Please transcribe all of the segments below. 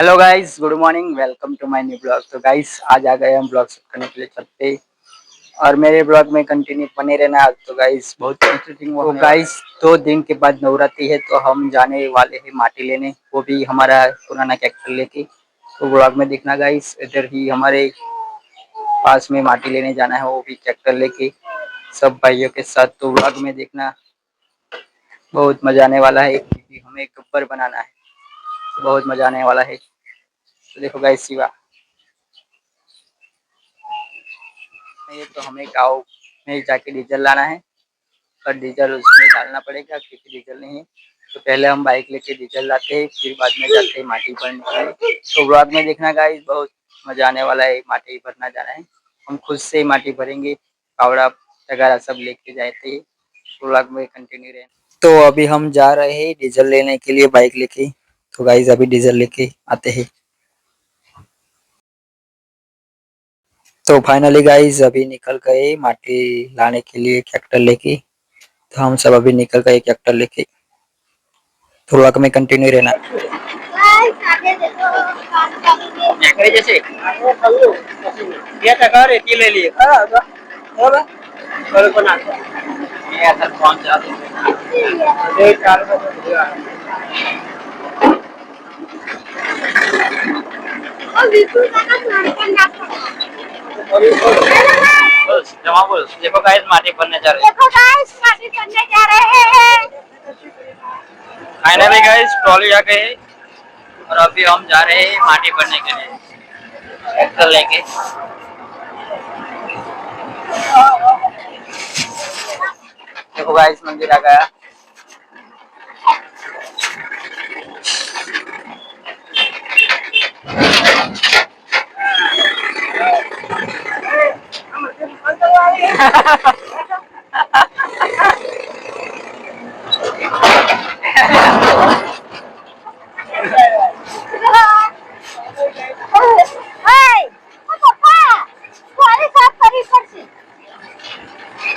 Hello guys, good morning. Welcome to my new blog. तो guys आज आ गए हम ब्लॉग शूट करने के लिए छत पे और मेरे ब्लॉग में कंटिन्यू बने रहना। तो गाइस बहुत इंटरेस्टिंग। तो गाइस 2 दिन के बाद नवरात्रि है तो हम जाने वाले हैं माटी लेने, वो भी हमारा पुराना ट्रैक्टर लेके। तो ब्लॉग में दिखना गाइस, इधर ही हमारे पास में माटी लेने जाना है, वो भी ट्रैक्टर लेके सब भाइयों के साथ। तो ब्लॉग में देखना, बहुत मजा आने वाला है क्योंकि हमें गब्बर बनाना है। बहुत मजा आने वाला है। तो देखो गाइस शिवा, ये तो हमें गाँव में जाके डीजल लाना है और डीजल उसमें डालना पड़ेगा क्योंकि डीजल नहीं है। तो पहले हम बाइक लेके डीजल लाते हैं, फिर बाद में जाते हैं माटी भरने के लिए। तो ब्लॉग में देखना गाइस, बहुत मजा आने वाला है। माटी भरना जाना है, हम खुद से ही माटी भरेंगे, फावड़ा वगैरह सब लेके जाते हैं। ब्लॉग में कंटिन्यू रहे। तो अभी हम जा रहे हैं डीजल लेने के लिए बाइक लेके। तो गाइस अभी डीजल लेके आते हैं। तो फाइनली गाइस अभी निकल गए माटी लाने के लिए ट्रैक्टर लेके। तो हम सब अभी निकल गए ट्रैक्टर लेके। तो ब्लॉग में कंटिन्यू रहना। जैसे ये टका रेती ले लिए और बना ये असल पहुंच जाते हैं 4 बजे। जमा बोल। देखो गाइस माटी भरने जा रहे हैं। देखो गाइस माटी भरने जा रहे हैं। फाइनली गाइस ट्रॉली आ गई और अभी हम जा रहे हैं माटी भरने के लिए ट्रैक्टर लेके। देखो गाइस मंदिर आ गया।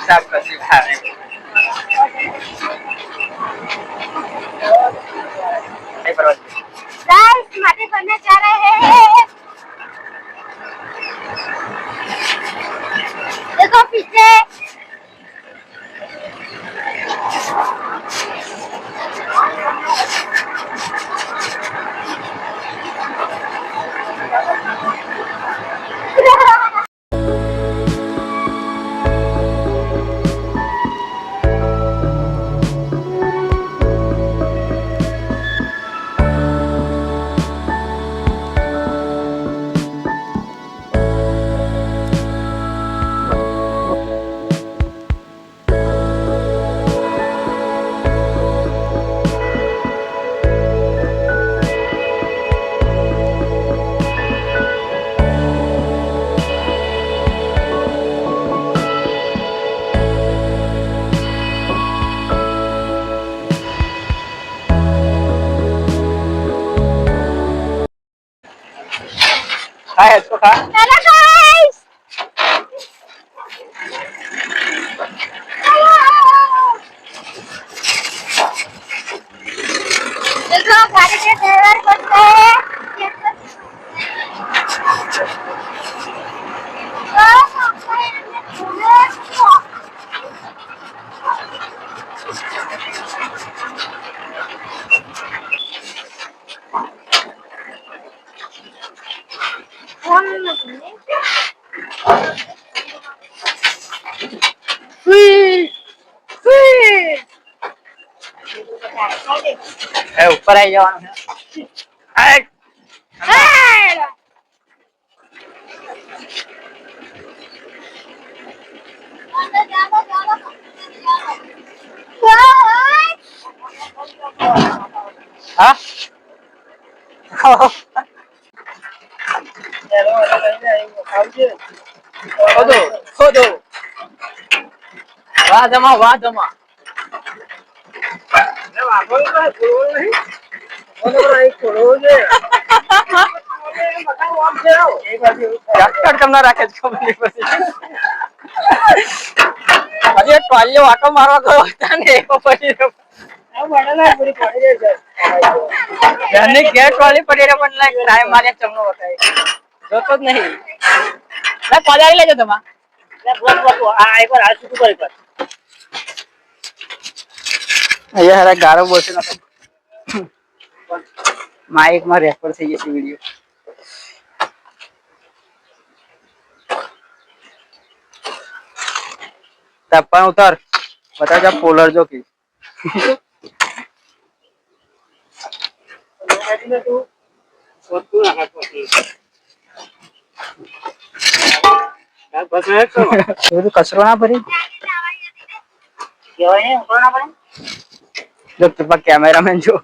सब कर सिखा रहे हैं। गाइस माटी भरने जा रहे हैं। देखो पीछे खाए इसको खा। हेलो गाइस, देखो गाड़ी के ड्राइवर बनते हैं। ऊपर आई जाओ। हाँ खोदो खोदो, वाह जमा वाह जमा। करना राखे अरे ट्रॉली वाटो मारवा गयो था ने પછી ઘરની ગેટ વાળી પડી રે પણ લાઈક ટાઈમ મારે ચમનો બતાય જોતો જ નહીં લા કોલારી લેજો તમા લે બ્લોક આ એકવાર હાલ શું કરી કર અહીંયા હારા ગારો બોલશે ના માઈક માં રેકોર્ડ થઈ જશે વિડિયો તપન ઉતાર બતા જા પોલર જો की कचरो ना भरी जो कैमरा मैन जो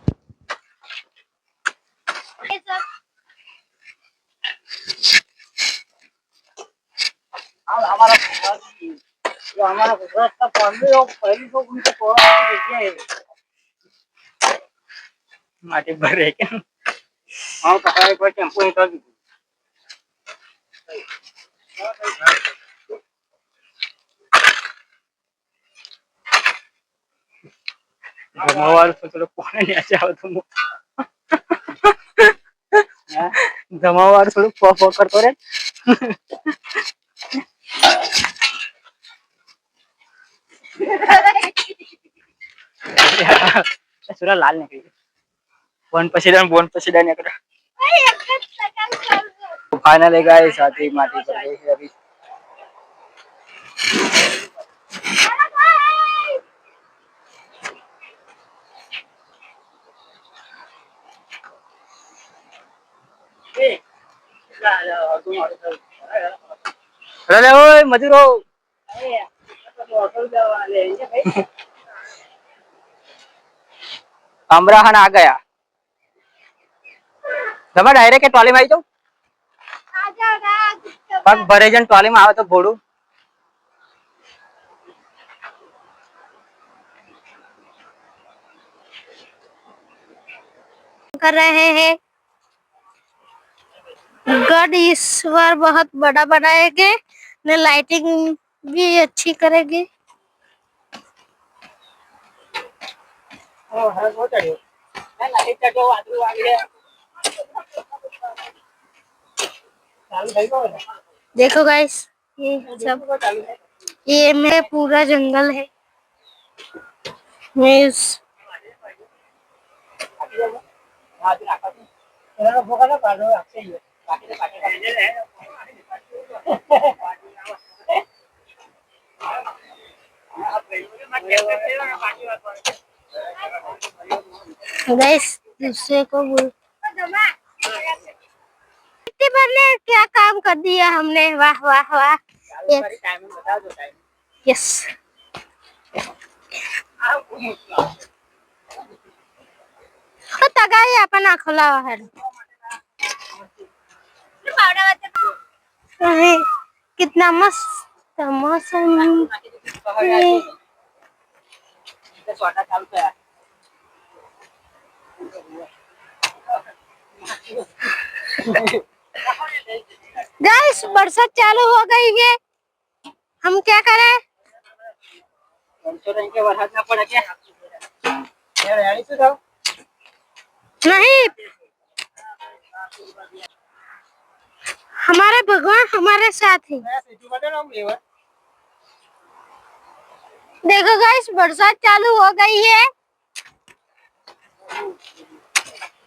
हमारा गुजरात का पहली तो उनको माटी भर है क्या हाँ पता है कोई टेम्पो ही कर धमावार तो चलो कोने नहीं आया तुम धमावार थोड़ा पॉप करतो रे सुरा लाल निकली वन पसीदा निकला फाइनली गाइस साथी माटी पर गई है अभी अरे ओए मजूरो अमराहन आ गया તમે ડાયરેક્ટ ટ્રોલી માં આવી જાવ પગ ભરે જન ટ્રોલી માં આવે તો ઘોડું कर रहे हैं गढ़ इस बार बहुत बड़ा बनाएंगे ने लाइटिंग भी अच्छी करेंगे देखो गाइस ये सब ये मेरा पूरा जंगल है मैं इस गाइस दूसरे को बोल ने क्या काम कर दिया हमने वाह वाह वाह यस तगाई अपन आखला है कितना मस्त मौसम गाइस बरसात चालू हो गई है हम क्या करें नहीं हमारे भगवान हमारे साथ है देखो गाइस बरसात चालू हो गई है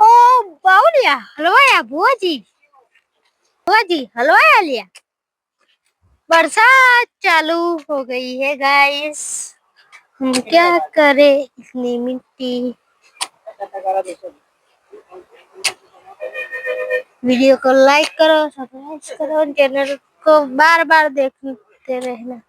ओ बाउलिया हलवाया बुआ जी हलवाया लिया बरसात चालू हो गई है गाइस हम क्या करें इतनी मिट्टी वीडियो को लाइक करो सब्सक्राइब करो चैनल को बार बार देखते रहना